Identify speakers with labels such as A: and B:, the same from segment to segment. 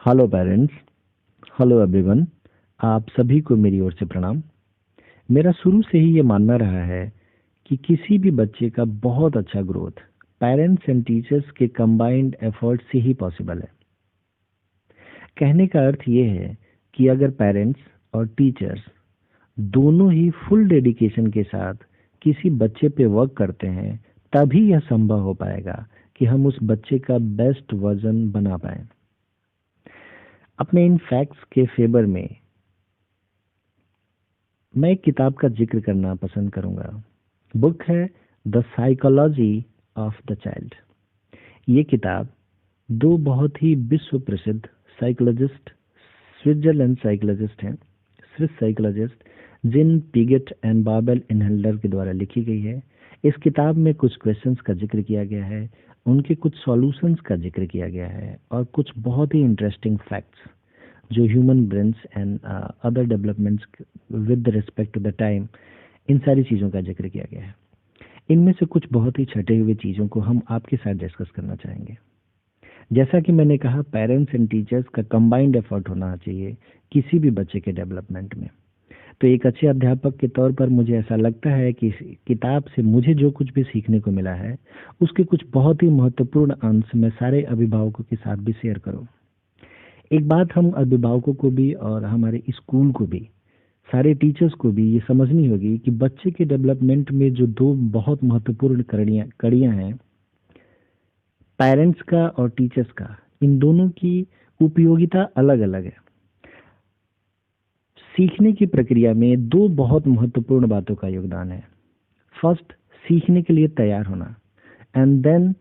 A: Hello parents. Hello everyone. आप सभी को मेरी ओर से प्रणाम। मेरा शुरू से ही ये मानना रहा है कि किसी भी बच्चे का बहुत अच्छा ग्रोथ पेरेंट्स एंड टीचर्स के कंबाइंड एफर्ट से ही पॉसिबल है। कहने का अर्थ ये है कि अगर पेरेंट्स और टीचर्स दोनों ही फुल डेडिकेशन के साथ किसी बच्चे पे वर्क करते हैं, तभी यह संभव हो पाएगा कि हम उस बच्चे का बेस्ट वर्जन बना पाएं। अपने इन फैक्ट्स के फेवर में मैं एक किताब का जिक्र करना पसंद करूंगा। बुक है the psychology of the child. ये किताब दो बहुत ही विश्व प्रसिद्ध साइकोलॉजिस्ट, स्विट्जरलैंड साइकोलॉजिस्ट हैं, Swiss psychologist Jean Piaget and Barbel Inhelder के द्वारा लिखी गई है। इस किताब में कुछ क्वेश्चंस का जिक्र किया गया है, उनके कुछ सॉल्यूशंस का जिक्र किया गया है और कुछ बहुत ही इंटरेस्टिंग फैक्ट्स जो human brains and other developments with respect to the time, इन सारी चीज़ों का जिक्र किया गया है। इनमें से कुछ बहुत ही छटे हुए चीज़ों को हम आपके साथ डिस्कस करना चाहेंगे। जैसा कि मैंने कहा, पेरेंट्स एंड टीचर्स का कंबाइंड एफर्ट होना चाहिए किसी भी बच्चे के डेवलपमेंट में। तो एक अच्छे अध्यापक के तौर पर मुझे ऐसा लगता है कि इस किताब से मुझे जो कुछ भी सीखने को मिला है, उसके कुछ बहुत ही महत्वपूर्ण अंश मैं सारे अभिभावकों के साथ भी शेयर करूं। एक बात हम अभिभावकों को भी और हमारे स्कूल को भी, सारे टीचर्स को भी ये समझनी होगी कि बच्चे के डेवलपमेंट में जो दो बहुत महत्वपूर्ण कड़ियां हैं, पेरेंट्स का और टीचर्स का, इन दोनों की उपयोगिता अलग अलग है। सीखने की प्रक्रिया में दो बहुत महत्वपूर्ण बातों का योगदान है। फर्स्ट, सीखने के लिए तैयार होना, एंड देन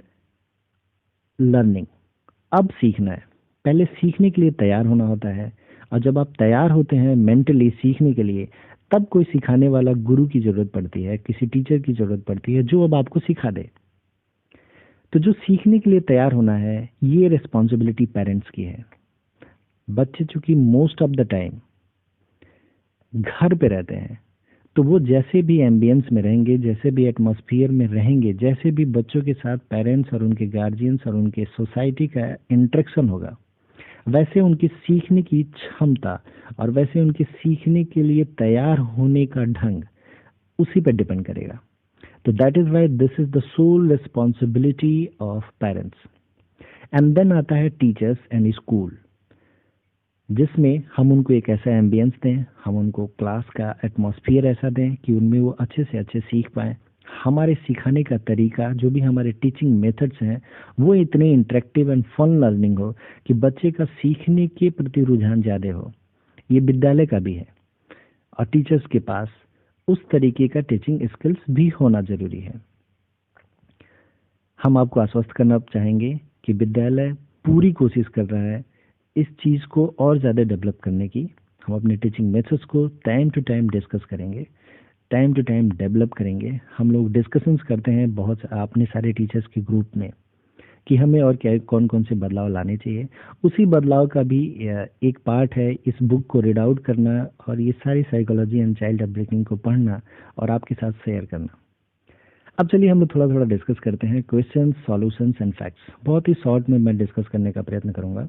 A: लर्निंग। अब सीखना है, पहले सीखने के लिए तैयार होना होता है, और जब आप तैयार होते हैं मेंटली सीखने के लिए, तब कोई सिखाने वाला गुरु की जरूरत पड़ती है, किसी टीचर की जरूरत पड़ती है जो अब आपको सिखा दे। तो जो सीखने के लिए तैयार होना है, ये रिस्पॉन्सिबिलिटी पेरेंट्स की है। बच्चे चूंकि मोस्ट ऑफ द टाइम घर पे रहते हैं, तो वो जैसे भी एम्बियंस में रहेंगे, जैसे भी एटमॉस्फेयर में रहेंगे, जैसे भी बच्चों के साथ पेरेंट्स और उनके गार्जियंस और उनके सोसाइटी का इंटरेक्शन होगा, वैसे उनकी सीखने की क्षमता और वैसे उनके सीखने के लिए तैयार होने का ढंग उसी पर डिपेंड करेगा। तो that is why this is the sole responsibility of parents. And then आता है टीचर्स एंड स्कूल, जिसमें हम उनको एक ऐसा एम्बियंस दें, हम उनको क्लास का एटमॉस्फेयर ऐसा दें कि उनमें वो अच्छे से अच्छे सीख पाएं। हमारे सिखाने का तरीका, जो भी हमारे टीचिंग मेथड्स हैं, वो इतने इंटरेक्टिव एंड फन लर्निंग हो कि बच्चे का सीखने के प्रति रुझान ज़्यादा हो। ये विद्यालय का भी है, और टीचर्स के पास उस तरीके का टीचिंग स्किल्स भी होना जरूरी है। हम आपको आश्वस्त करना चाहेंगे कि विद्यालय पूरी कोशिश कर रहा है इस चीज़ को और ज़्यादा डेवलप करने की। हम अपने टीचिंग मेथड्स को टाइम टू टाइम डिस्कस करेंगे, टाइम टू टाइम डेवलप करेंगे। हम लोग डिस्कशंस करते हैं बहुत अपने सारे टीचर्स के ग्रुप में कि हमें और क्या कौन कौन से बदलाव लाने चाहिए। उसी बदलाव का भी एक पार्ट है इस बुक को रीड आउट करना और ये सारी साइकोलॉजी एंड चाइल्ड अपब्रिंगिंग को पढ़ना और आपके साथ शेयर करना। अब चलिए हम लोग थोड़ा थोड़ा डिस्कस करते हैं क्वेश्चंस, सॉल्यूशंस एंड फैक्ट्स। बहुत ही शॉर्ट में मैं डिस्कस करने का प्रयत्न करूंगा।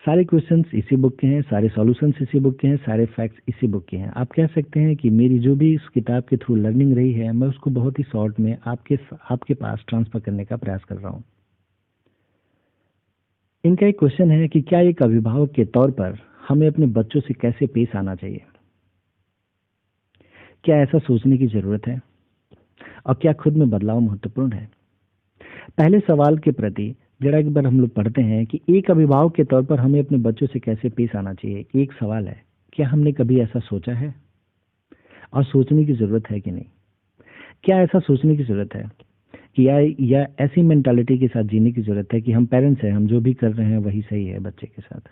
A: सारे क्वेश्चंस इसी बुक के हैं, सारे सॉल्यूशंस इसी बुक के हैं, सारे फैक्ट्स इसी बुक के हैं। आप कह सकते हैं कि मेरी जो भी इस किताब के थ्रू लर्निंग रही है, मैं उसको बहुत ही शॉर्ट में आपके पास ट्रांसफर करने का प्रयास कर रहा हूँ। इनका एक क्वेश्चन है कि क्या एक अभिभावक के तौर पर हमें अपने बच्चों से कैसे पेश आना चाहिए? क्या ऐसा सोचने की जरूरत है? और क्या खुद में बदलाव महत्वपूर्ण है? पहले सवाल के प्रति जरा एक बार हम लोग पढ़ते हैं कि एक अभिभावक के तौर पर हमें अपने बच्चों से कैसे पेश आना चाहिए। एक सवाल है, क्या हमने कभी ऐसा सोचा है? और सोचने की जरूरत है कि नहीं? क्या ऐसा सोचने की जरूरत है कि या ऐसी मेंटालिटी के साथ जीने की जरूरत है कि हम पेरेंट्स हैं, हम जो भी कर रहे हैं वही सही है बच्चे के साथ?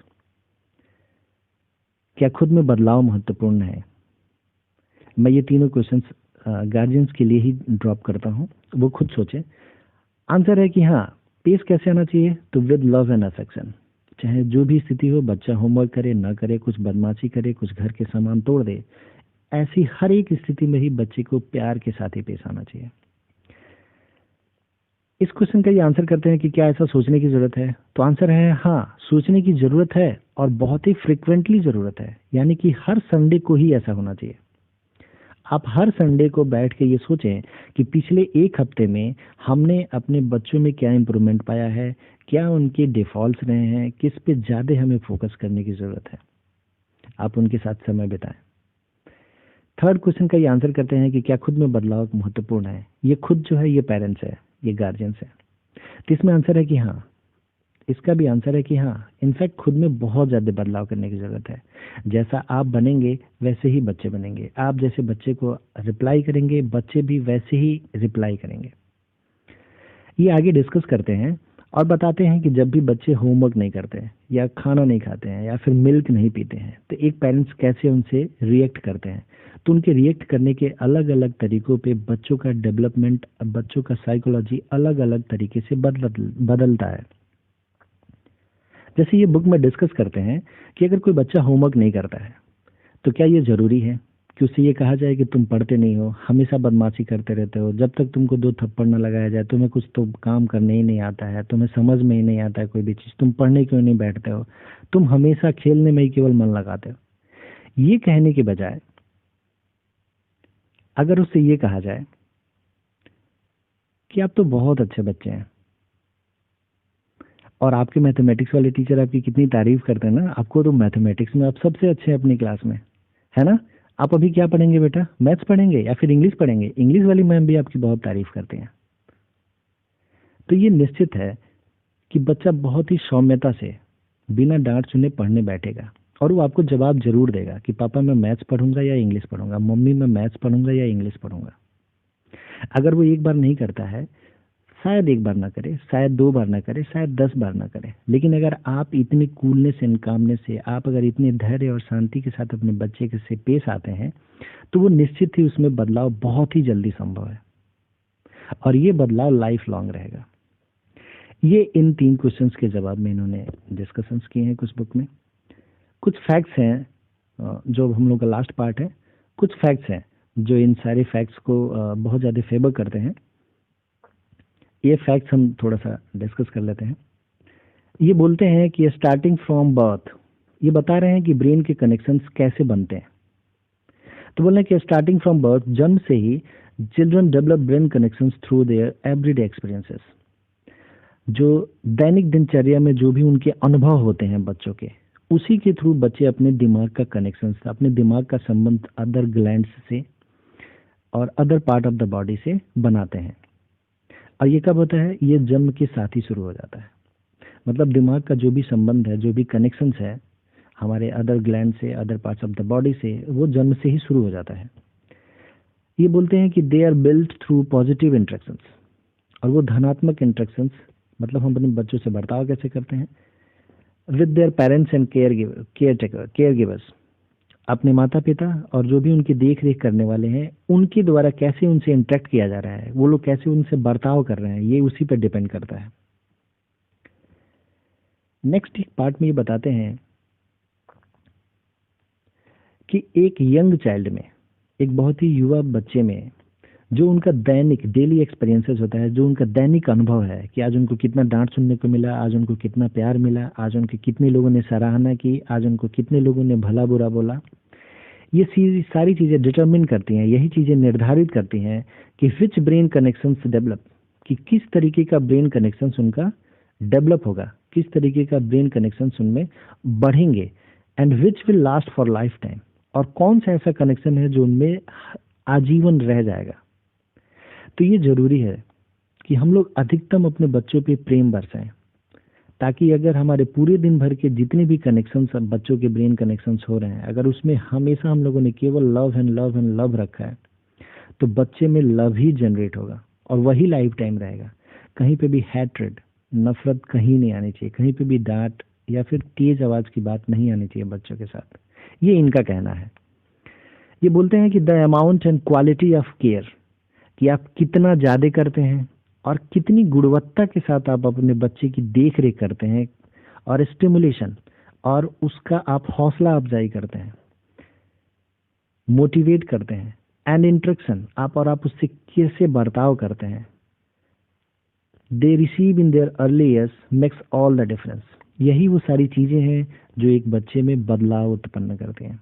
A: क्या खुद में बदलाव महत्वपूर्ण है? मैं ये तीनों क्वेश्चंस गार्जियंस के लिए ही ड्रॉप करता हूँ, वो खुद सोचें। आंसर है कि हाँ, पेश कैसे आना चाहिए? तो विद लव एंड अफेक्शन। चाहे जो भी स्थिति हो, बच्चा होमवर्क करे ना करे, कुछ बदमाशी करे, कुछ घर के सामान तोड़ दे, ऐसी हर एक स्थिति में ही बच्चे को प्यार के साथ ही पेश आना चाहिए। इस क्वेश्चन का ये आंसर करते हैं कि क्या ऐसा सोचने की जरूरत है, तो आंसर है हाँ, सोचने की जरूरत है और बहुत ही फ्रिक्वेंटली जरूरत है, यानी कि हर संडे को ही ऐसा होना चाहिए। आप हर संडे को बैठ के ये सोचें कि पिछले एक हफ्ते में हमने अपने बच्चों में क्या इम्प्रूवमेंट पाया है, क्या उनके डिफॉल्ट्स रहे हैं, किस पे ज़्यादा हमें फोकस करने की ज़रूरत है। आप उनके साथ समय बिताएं। थर्ड क्वेश्चन का ये आंसर करते हैं कि क्या खुद में बदलाव महत्वपूर्ण है। ये खुद जो है ये पेरेंट्स है, ये गार्जियंस है। तो इसमें आंसर है कि हाँ, इसका भी आंसर है कि हाँ, इनफैक्ट खुद में बहुत ज़्यादा बदलाव करने की ज़रूरत है। जैसा आप बनेंगे वैसे ही बच्चे बनेंगे। आप जैसे बच्चे को रिप्लाई करेंगे, बच्चे भी वैसे ही रिप्लाई करेंगे। ये आगे डिस्कस करते हैं और बताते हैं कि जब भी बच्चे होमवर्क नहीं करते हैं या खाना नहीं खाते हैं या फिर मिल्क नहीं पीते हैं, तो एक पेरेंट्स कैसे उनसे रिएक्ट करते हैं। तो उनके रिएक्ट करने के अलग अलग तरीकों पे बच्चों का डेवलपमेंट, बच्चों का साइकोलॉजी अलग अलग तरीके से बदलता है। जैसे ये बुक में डिस्कस करते हैं कि अगर कोई बच्चा होमवर्क नहीं करता है तो क्या ये जरूरी है कि उससे ये कहा जाए कि तुम पढ़ते नहीं हो, हमेशा बदमाशी करते रहते हो, जब तक तुमको दो थप्पड़ न लगाया जाए तुम्हें कुछ तो काम करने ही नहीं आता है, तुम्हें समझ में ही नहीं आता है कोई भी चीज, तुम पढ़ने क्यों नहीं बैठते हो, तुम हमेशा खेलने में ही केवल मन लगाते हो। ये कहने के बजाय अगर उससे ये कहा जाए कि आप तो बहुत अच्छे बच्चे हैं और आपके मैथमेटिक्स वाले टीचर आपकी कितनी तारीफ करते हैं ना, आपको तो मैथमेटिक्स में आप सबसे अच्छे हैं अपनी क्लास में, है ना। आप अभी क्या पढ़ेंगे बेटा, मैथ्स पढ़ेंगे या फिर इंग्लिश पढ़ेंगे, इंग्लिश वाली मैम भी आपकी बहुत तारीफ करते हैं। तो ये निश्चित है कि बच्चा बहुत ही सौम्यता से बिना डांट सुने पढ़ने बैठेगा और वो आपको जवाब जरूर देगा कि पापा मैं मैथ्स पढ़ूंगा या इंग्लिश पढ़ूंगा, मम्मी मैं मैथ्स पढ़ूंगा या इंग्लिश पढ़ूंगा। अगर वो एक बार नहीं करता है, शायद एक बार ना करे, शायद दो बार ना करे, शायद 10 बार ना करे, लेकिन अगर आप इतनी कूलनेस एंड कामनेस से, आप अगर इतने धैर्य और शांति के साथ अपने बच्चे के से पेश आते हैं, तो वो निश्चित ही उसमें बदलाव बहुत ही जल्दी संभव है और ये बदलाव लाइफ लॉन्ग रहेगा। ये इन 3 क्वेश्चंस के जवाब में इन्होंने डिस्कशंस किए हैं कुछ बुक में। कुछ फैक्ट्स हैं जो हम लोग का लास्ट पार्ट है, कुछ फैक्ट्स हैं जो इन सारे फैक्ट्स को बहुत ज़्यादा फेवर करते हैं। ये फैक्ट्स हम थोड़ा सा डिस्कस कर लेते हैं। ये बोलते हैं कि स्टार्टिंग फ्रॉम बर्थ, ये बता रहे हैं कि ब्रेन के कनेक्शंस कैसे बनते हैं। तो बोल रहे हैं कि स्टार्टिंग फ्रॉम बर्थ, जन्म से ही children develop brain connections through their everyday experiences. जो दैनिक दिनचर्या में जो भी उनके अनुभव होते हैं बच्चों के, उसी के थ्रू बच्चे अपने दिमाग का कनेक्शन, अपने दिमाग का संबंध अदर ग्लैंड्स से और other part of the body से बनाते हैं। और ये कब होता है, ये जन्म के साथ ही शुरू हो जाता है। मतलब दिमाग का जो भी संबंध है, जो भी कनेक्शंस है हमारे अदर ग्लैंड से, other parts of the body से, वो जन्म से ही शुरू हो जाता है। ये बोलते हैं कि they are built through positive interactions, और वो धनात्मक इंटरेक्शंस, मतलब हम अपने बच्चों से बर्ताव कैसे करते हैं with their parents and care givers, अपने माता पिता और जो भी उनकी देख रेख करने वाले हैं उनके द्वारा कैसे उनसे इंटरेक्ट किया जा रहा है, वो लोग कैसे उनसे बर्ताव कर रहे हैं, ये उसी पर डिपेंड करता है। नेक्स्ट एक पार्ट में ये बताते हैं कि एक यंग चाइल्ड में, एक बहुत ही युवा बच्चे में, जो उनका दैनिक डेली एक्सपीरियंसेस होता है, जो उनका दैनिक अनुभव है कि आज उनको कितना डांट सुनने को मिला, आज उनको कितना प्यार मिला, आज उनके कितने लोगों ने सराहना की, आज उनको कितने लोगों ने भला बुरा बोला, ये सारी चीजें डिटरमिन करती हैं, यही चीजें निर्धारित करती हैं कि विच ब्रेन कनेक्शंस डेवलप, कि किस तरीके का ब्रेन कनेक्शंस उनका डेवलप होगा, किस तरीके का ब्रेन कनेक्शंस उनमें बढ़ेंगे, and which will last for life time, और कौन सा ऐसा कनेक्शन है जो उनमें आजीवन रह जाएगा। तो ये जरूरी है कि हम लोग अधिकतम अपने बच्चों पे प्रेम बरसाएं, ताकि अगर हमारे पूरे दिन भर के जितने भी कनेक्शंस, बच्चों के ब्रेन कनेक्शंस हो रहे हैं, अगर उसमें हमेशा हम लोगों ने केवल love and love and love रखा है, तो बच्चे में लव ही जनरेट होगा और वही लाइफ टाइम रहेगा। कहीं पे भी हैट्रेड, नफरत कहीं नहीं आनी चाहिए, कहीं पे भी डांट या फिर तेज आवाज की बात नहीं आनी चाहिए बच्चों के साथ। ये इनका कहना है। ये बोलते हैं कि the amount and quality of care, कि आप कितना ज्यादा करते हैं और कितनी गुणवत्ता के साथ आप अपने बच्चे की देख रेख करते हैं, और स्टिमुलेशन, और उसका आप हौसला अफजाई करते हैं, मोटिवेट करते हैं, एंड इंटरेक्शन, आप उससे कैसे बर्ताव करते हैं, they receive in their early years makes all the difference. यही वो सारी चीज़ें हैं जो एक बच्चे में बदलाव उत्पन्न करते हैं,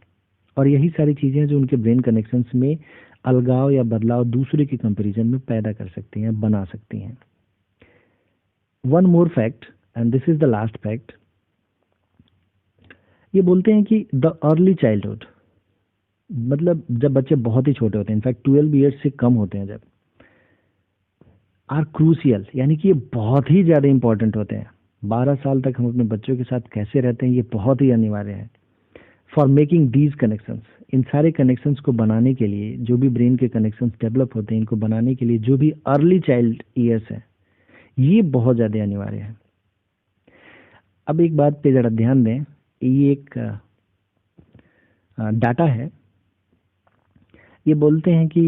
A: और यही सारी चीज़ें हैं जो उनके ब्रेन कनेक्शंस में अलगाव या बदलाव दूसरे के कंपैरिजन में पैदा कर सकती हैं, बना सकती हैं। One more fact, and this is the last fact. ये बोलते हैं कि द अर्ली चाइल्डहुड, मतलब जब बच्चे बहुत ही छोटे होते हैं, इनफैक्ट 12 ईयर्स से कम होते हैं जब, आर क्रूसियल, यानी कि ये बहुत ही ज़्यादा इंपॉर्टेंट होते हैं। 12 साल तक हम अपने बच्चों के साथ कैसे रहते हैं, ये बहुत ही अनिवार्य है फॉर मेकिंग दीज कनेक्शंस। इन सारे कनेक्शंस को बनाने के लिए, जो भी ब्रेन के कनेक्शंस डेवलप होते हैं, इनको बनाने के लिए जो भी अर्ली चाइल्ड ईयर्स है, ये बहुत ज़्यादा अनिवार्य है। अब एक बात पे ज़रा ध्यान दें, ये एक डाटा है। ये बोलते हैं कि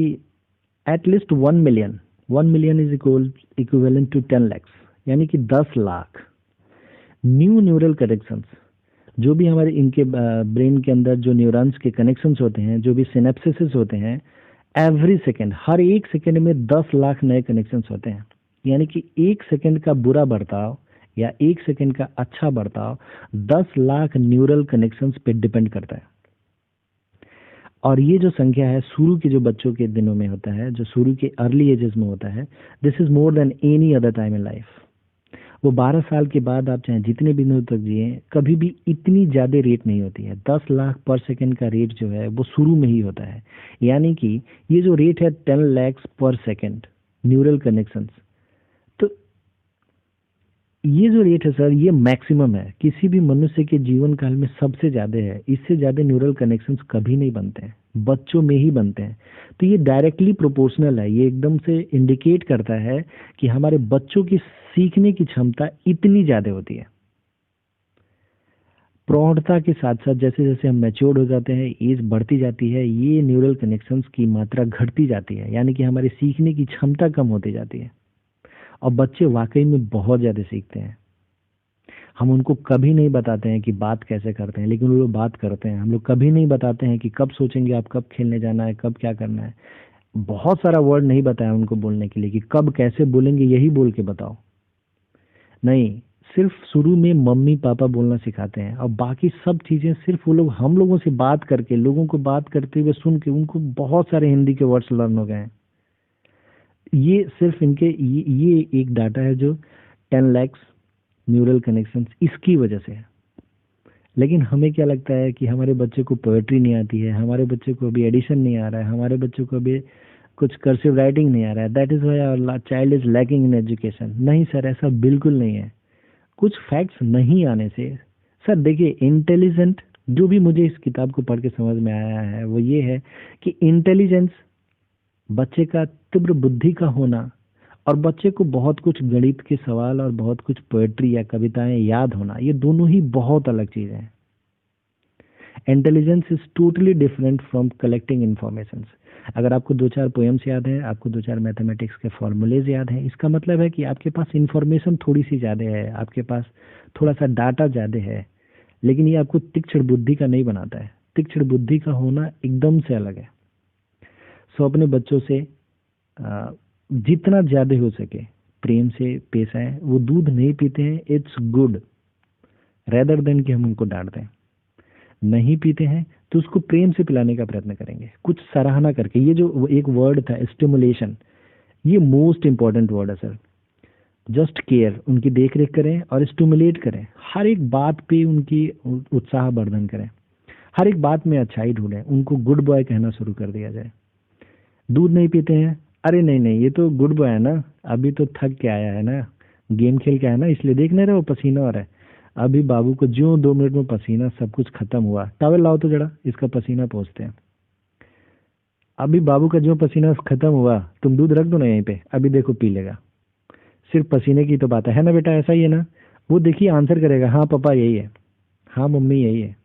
A: at least 1 million is equivalent to 10 lakhs, यानी कि 10 लाख न्यू न्यूरल कनेक्शंस, जो भी हमारे इनके ब्रेन के अंदर जो न्यूरॉन्स के कनेक्शंस होते हैं, जो भी सिनेप्सिस होते हैं, एवरी सेकेंड, हर एक सेकेंड में 10 लाख नए कनेक्शंस होते हैं। यानी कि एक सेकेंड का बुरा बर्ताव या एक सेकेंड का अच्छा बर्ताव 10 लाख न्यूरल कनेक्शंस पे डिपेंड करता है। और ये जो संख्या है शुरू के जो बच्चों के दिनों में होता है, जो शुरू के अर्ली एजेस में होता है, this is more than any other time in life. वो 12 साल के बाद आप चाहे जितने भी दिनों तक जिए, कभी भी इतनी ज़्यादा रेट नहीं होती है। 10 लाख पर सेकंड का रेट जो है वो शुरू में ही होता है। यानी कि ये जो रेट है 10 lakhs पर सेकंड न्यूरल कनेक्शंस, तो ये जो रेट है सर, ये मैक्सिमम है, किसी भी मनुष्य के जीवन काल में सबसे ज़्यादा है। इससे ज़्यादा न्यूरल कनेक्शंस कभी नहीं बनते हैं, बच्चों में ही बनते हैं। तो ये डायरेक्टली प्रोपोर्शनल है, ये एकदम से इंडिकेट करता है कि हमारे बच्चों की सीखने की क्षमता इतनी ज़्यादा होती है। प्रौढ़ता के साथ साथ जैसे जैसे हम मैच्योर्ड हो जाते हैं, एज बढ़ती जाती है, ये न्यूरल कनेक्शंस की मात्रा घटती जाती है, यानी कि हमारे सीखने की क्षमता कम होती जाती है। और बच्चे वाकई में बहुत ज़्यादा सीखते हैं। हम उनको कभी नहीं बताते हैं कि बात कैसे करते हैं, लेकिन वो लोग बात करते हैं। हम लोग कभी नहीं बताते हैं कि कब सोचेंगे आप, कब खेलने जाना है, कब क्या करना है। बहुत सारा वर्ड नहीं बताया उनको बोलने के लिए कि कब कैसे बोलेंगे, यही बोल के बताओ। नहीं, सिर्फ शुरू में मम्मी पापा बोलना सिखाते हैं, और बाकी सब चीज़ें सिर्फ वो लोग हम लोगों से बात करके, लोगों को बात करते हुए सुन के उनको बहुत सारे हिंदी के वर्ड्स लर्न हो गए हैं। ये सिर्फ इनके ये एक डाटा है जो 10 lakhs न्यूरल कनेक्शंस इसकी वजह से है। लेकिन हमें क्या लगता है कि हमारे बच्चे को पोएट्री नहीं आती है, हमारे बच्चे को अभी एडिशन नहीं आ रहा है, हमारे बच्चे को अभी कुछ कर्सिव राइटिंग नहीं आ रहा है, that is why our child is lacking in education. नहीं सर, ऐसा बिल्कुल नहीं है। कुछ फैक्ट्स नहीं आने से सर, देखिए, इंटेलिजेंट, जो भी मुझे इस किताब को पढ़ के समझ में आया है वो ये है कि इंटेलिजेंस, बच्चे का तीव्र बुद्धि का होना, और बच्चे को बहुत कुछ गणित के सवाल और बहुत कुछ पोएट्री या कविताएं याद होना, ये दोनों ही बहुत अलग चीजें हैं। Intelligence is totally different from collecting information. अगर आपको 2-4 पोएम्स याद है, आपको 2-4 मैथमेटिक्स के फॉर्मूलेज याद हैं, इसका मतलब है कि आपके पास इंफॉर्मेशन थोड़ी सी ज़्यादा है, आपके पास थोड़ा सा डाटा ज़्यादा है, लेकिन ये आपको तीक्ष्ण बुद्धि का नहीं बनाता है। तीक्ष्ण बुद्धि का होना एकदम से अलग है। सो अपने बच्चों से जितना ज़्यादा हो सके प्रेम से पेश आए। वो दूध नहीं पीते हैं, इट्स गुड, रेदर देन कि हम उनको डांट दें। नहीं पीते हैं तो उसको प्रेम से पिलाने का प्रयत्न करेंगे, कुछ सराहना करके। ये जो एक वर्ड था स्टिमुलेशन, ये मोस्ट इंपॉर्टेंट वर्ड है सर। जस्ट केयर, उनकी देख रेख करें और स्टिमुलेट करें, हर एक बात पे उनकी उत्साह वर्धन करें, हर एक बात में अच्छाई ढूंढें, उनको गुड बॉय कहना शुरू कर दिया जाए। दूध नहीं पीते हैं, अरे नहीं नहीं, ये तो गुड बॉय है ना, अभी तो थक के आया है ना, गेम खेल के आया ना, इसलिए देख नहीं रहे वो पसीना हो रहा है। अभी बाबू को जो 2 मिनट में पसीना सब कुछ खत्म हुआ, टॉवल लाओ तो जरा, इसका पसीना पोंछते हैं। अभी बाबू का जो पसीना खत्म हुआ, तुम दूध रख दो ना यहीं पे, अभी देखो पी लेगा। सिर्फ पसीने की तो बात है ना बेटा, ऐसा ही है ना। वो देखिए आंसर करेगा, हाँ पापा यही है, हाँ मम्मी यही है।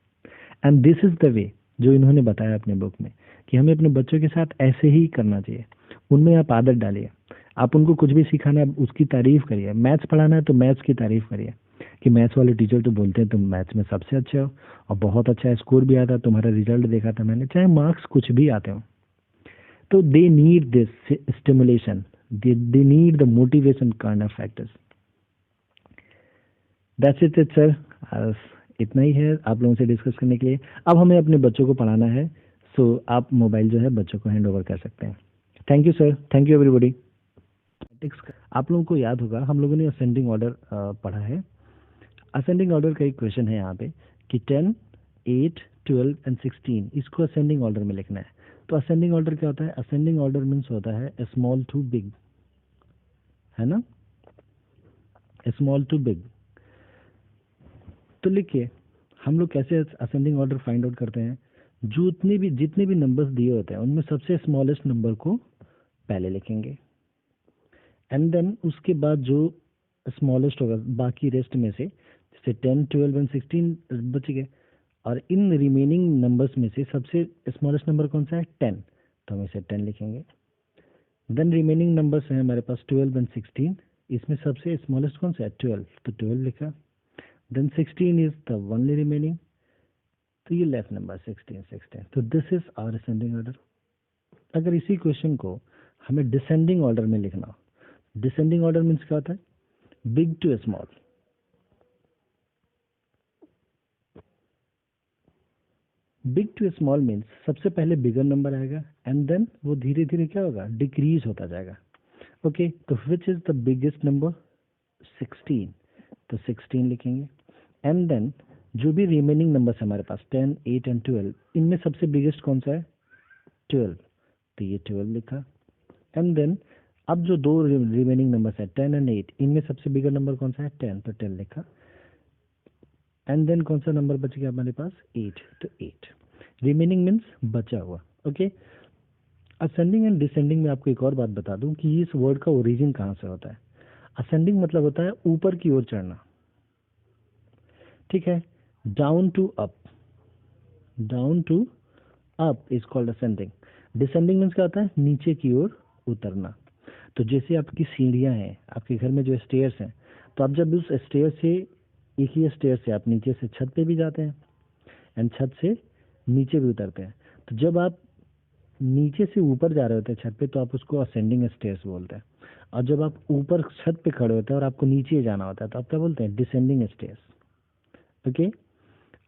A: And this is the way जो इन्होंने बताया अपने बुक में, कि हमें अपने बच्चों के साथ ऐसे ही करना चाहिए। उनमें आप आदत डालिए, आप उनको कुछ भी सिखाना है उसकी तारीफ करिए। मैथ्स पढ़ाना है तो मैथ्स की तारीफ करिए कि मैथ्स वाले टीचर तो बोलते हैं तुम मैथ्स में सबसे अच्छे हो और बहुत अच्छा स्कोर भी आता, तुम्हारा रिजल्ट देखा था मैंने, चाहे मार्क्स कुछ भी आते हो। तो they need this stimulation, they need the motivation kind of factors. That's it sir, इतना ही है आप लोगों से डिस्कस करने के लिए। अब हमें अपने बच्चों को पढ़ाना है, सो आप मोबाइल जो है बच्चों को हैंड ओवर कर सकते हैं। Thank you sir, thank you everybody. आप लोगों को याद होगा हम लोगों ने असेंडिंग ऑर्डर पढ़ा है। असेंडिंग ऑर्डर का एक क्वेश्चन है यहाँ पे कि 10, 8, 12 एंड 16 इसको असेंडिंग ऑर्डर में लिखना है। तो असेंडिंग ऑर्डर क्या होता है? असेंडिंग ऑर्डर मीन्स होता है स्मॉल टू बिग, है ना, स्मॉल टू बिग। तो लिखिए हम लोग कैसे असेंडिंग ऑर्डर फाइंड आउट करते हैं? जितने भी नंबर्स दिए होते हैं उनमें सबसे स्मॉलेस्ट नंबर को पहले लिखेंगे, एंड देन उसके बाद जो स्मॉलेस्ट होगा बाकी रेस्ट में से, जैसे 10, 12 एंड 16 बच गए, और इन रिमेनिंग नंबर्स में से सबसे स्मॉलेस्ट नंबर कौन सा है? 10, तो हम इसे 10 लिखेंगे। देन रिमेनिंग नंबर्स हैं हमारे पास 12 एंड 16, इसमें सबसे स्मॉलेस्ट कौन सा है? 12, तो 12 लिखा। Then 16 is the only remaining, तो ये लेफ्ट नंबर 16। तो this is our ascending order. अगर इसी क्वेश्चन को हमें डिसेंडिंग ऑर्डर में लिखना हो, डिसेंडिंग ऑर्डर मीन्स क्या होता है? Big to small. Big to small means सबसे पहले बिगर नंबर आएगा एंड देन वो धीरे धीरे क्या होगा? डिक्रीज होता जाएगा। ओके, तो which is the biggest number? 16, तो 16 लिखेंगे। एंड देन जो भी रिमेनिंग नंबर्स है हमारे पास 10, 8 एंड 12, इनमें सबसे बिगेस्ट कौन सा है? 12, तो ये 12 लिखा। एंड देन अब जो दो रिमेनिंग नंबर्स है 10 एंड 8, इनमें सबसे बिगर नंबर कौन सा है? 10, तो 10 लिखा। एंड देन कौन सा नंबर बच गया हमारे पास? 8, तो 8 रिमेनिंग मीन्स बचा हुआ। ओके, असेंडिंग एंड डिसेंडिंग में आपको एक और बात बता दूं कि इस वर्ड का ओरिजिन कहाँ से होता है। असेंडिंग मतलब होता है ऊपर की ओर चढ़ना, ठीक है, down to up, down to up is called ascending. Descending means क्या होता है? नीचे की ओर उतरना। तो जैसे आपकी सीढ़ियां हैं, आपके घर में जो स्टेयर्स हैं, तो आप जब उस स्टेयर से, एक ही स्टेयर से आप नीचे से छत पे भी जाते हैं एंड छत से नीचे भी उतरते हैं। तो जब आप नीचे से ऊपर जा रहे होते हैं छत पे, तो आप उसको असेंडिंग स्टेयर्स बोलते हैं, और जब आप ऊपर छत पे खड़े होते हैं और आपको नीचे जाना होता है तो आप क्या बोलते हैं? Descending stairs. ओके,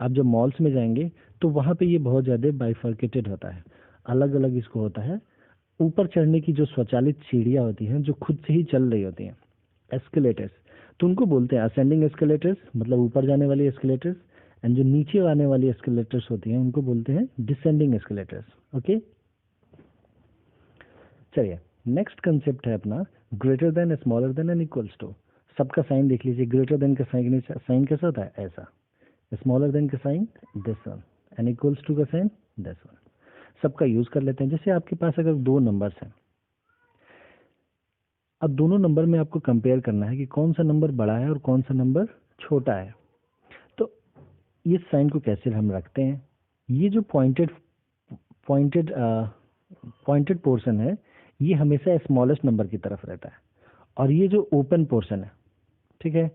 A: आप जब मॉल्स में जाएंगे तो वहां पे ये बहुत ज्यादा बाइफर्केटेड होता है, अलग अलग इसको होता है। ऊपर चढ़ने की जो स्वचालित सीढ़ियां होती हैं जो खुद से ही चल रही होती हैं, एस्केलेटर्स, तो उनको बोलते हैं असेंडिंग एस्केलेटर्स, मतलब ऊपर जाने वाली एस्केलेटर्स। एंड जो नीचे आने वाली एस्केलेटर्स होती हैं उनको बोलते हैं डिसेंडिंग एस्केलेटर्स। ओके, चलिए नेक्स्ट कंसेप्ट है अपना greater than, smaller than and equals to. सबका साइन देख लीजिए। ग्रेटर देन का साइन कैसा होता है? ऐसा। स्मॉलर देन का sign this one, and equals to का साइन दिस वन। सबका यूज कर लेते हैं। जैसे आपके पास अगर दो नंबर्स हैं, अब दोनों नंबर में आपको कंपेयर करना है कि कौन सा नंबर बड़ा है और कौन सा नंबर छोटा है। तो इस साइन को कैसे हम रखते हैं? ये जो पॉइंटेड पॉइंटेड पॉइंटेड पोर्शन है ये हमेशा स्मॉलेस्ट नंबर की तरफ रहता है, और ये जो ओपन पोर्शन है, ठीक है,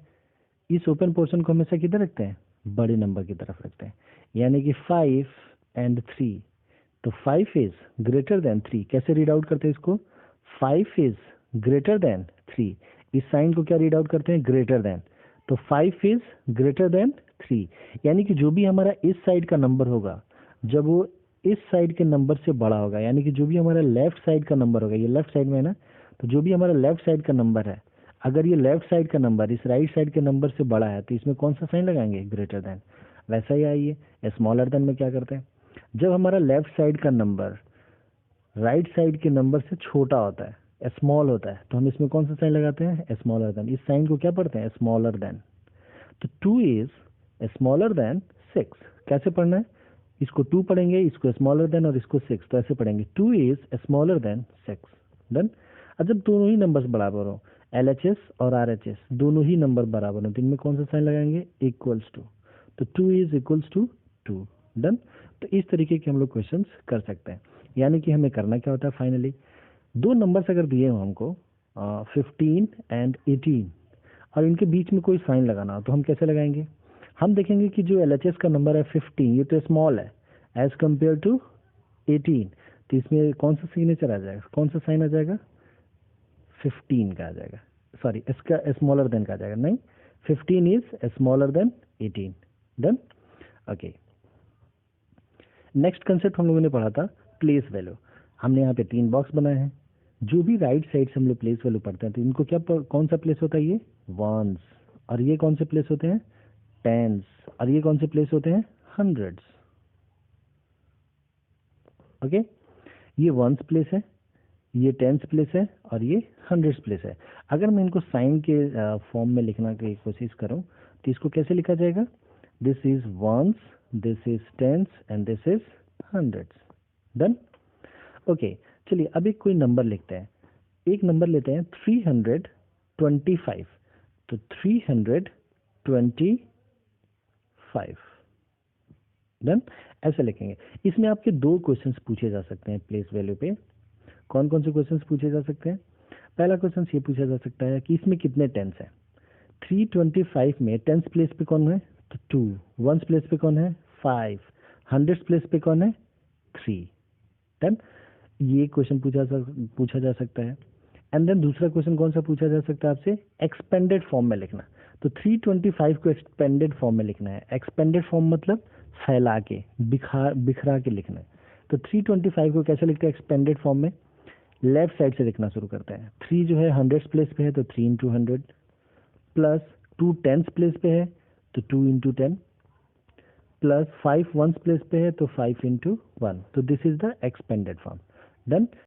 A: इस ओपन पोर्शन को हमेशा किधर रखते हैं? बड़े नंबर की तरफ रखते हैं। यानी कि 5 एंड 3, तो 5 इज ग्रेटर देन 3। कैसे रीड आउट करते हैं इसको? 5 इज ग्रेटर देन 3। इस साइन को क्या रीड आउट करते हैं? Greater than. तो 5 इज ग्रेटर देन 3, यानी कि जो भी हमारा इस साइड का नंबर होगा जब वो इस साइड के नंबर से बड़ा होगा, यानी कि जो भी हमारा लेफ्ट साइड का नंबर होगा, ये लेफ्ट साइड में है ना, तो जो भी हमारा लेफ्ट साइड का नंबर है, अगर ये लेफ्ट साइड का नंबर इस राइट साइड के नंबर से बड़ा है तो इसमें कौन सा साइन लगाएंगे? Greater than. वैसा ही आइए स्मॉलर देन में क्या करते हैं? जब हमारा लेफ्ट साइड का नंबर राइट साइड के नंबर से छोटा होता है, स्मॉल होता है, तो हम इसमें कौन सा साइन लगाते हैं? Smaller than. इस साइन को क्या पढ़ते हैं? Smaller than. तो 2 इज स्मॉलर देन 6। कैसे पढ़ना है? इसको 2 पढ़ेंगे, इसको स्मॉलर देन, और इसको 6, तो ऐसे पढ़ेंगे 2 इज स्मॉलर देन 6। डन। अब जब दोनों ही नंबर्स बराबर हो, LHS और RHS दोनों ही नंबर बराबर हो, तो इनमें कौन सा साइन लगाएंगे? Equals to. तो 2 इज इक्वल्स टू 2। डन। तो इस तरीके के हम लोग क्वेश्चंस कर सकते हैं। यानी कि हमें करना क्या होता है फाइनली, दो नंबर्स अगर दिए हो हमको 15 एंड 18, और इनके बीच में कोई साइन लगाना हो तो हम कैसे लगाएंगे? हम देखेंगे कि जो LHS का नंबर है 15, ये तो स्मॉल है एज कंपेयर टू 18, तो इसमें कौन सा सिग्नेचर आ जाएगा? कौन सा साइन आ जाएगा? 15 का आ जाएगा, सॉरी इसका स्मॉलर देन का आ जाएगा, नहीं 15 is smaller than 18। Done. Okay, next concept हम लोगों ने पढ़ा था प्लेस वैल्यू। हमने यहाँ पे 3 बॉक्स बनाए हैं। जो भी राइट साइड से हम लोग प्लेस वैल्यू पढ़ते हैं तो इनको क्या कौन सा प्लेस होता है, ये वंस, और ये कौन से प्लेस होते हैं, टेंस, और ये कौन से प्लेस होते हैं, हंड्रेड्स। ओके, ये वंस प्लेस है, ये टेंस प्लेस है, और ये हंड्रेड्स प्लेस है। अगर मैं इनको साइन के फॉर्म में लिखना की कोशिश करूं तो इसको कैसे लिखा जाएगा, this is ones, this is tens and this is hundreds. Done. Okay, चलिए अब एक कोई नंबर लिखते हैं। एक नंबर लेते हैं 325, तो 325। डन, ऐसे लिखेंगे। इसमें आपके 2 क्वेश्चंस पूछे जा सकते हैं प्लेस वैल्यू पे। कौन कौन से क्वेश्चंस पूछे जा सकते हैं? पहला क्वेश्चन ये पूछा जा सकता है कि इसमें कितने टेंस हैं। 325 में टेंस प्लेस पे कौन है, तो 2, वंस प्लेस पे कौन है, 5, हंड्रेड्स प्लेस पे कौन है, 3। डन, ये क्वेश्चन पूछा जा सकता है। एंड देन दूसरा क्वेश्चन कौन सा पूछा जा सकता है आपसे, एक्सपेंडेड फॉर्म में लिखना। तो 325 को एक्सपेंडेड फॉर्म में लिखना है। एक्सपेंडेड फॉर्म मतलब फैला के, बिखरा के लिखना है। तो 325 को कैसे लिखते हैं एक्सपेंडेड फॉर्म में, लेफ्ट साइड से लिखना शुरू करते हैं। 3 जो है हंड्रेड्स प्लेस पे है तो 3 इंटू 100, प्लस 2 टेंस प्लेस पे है तो 2 इंटू 10, प्लस 5 वंस प्लेस पे है तो 5 इंटू 1। तो this is the expanded form. Done.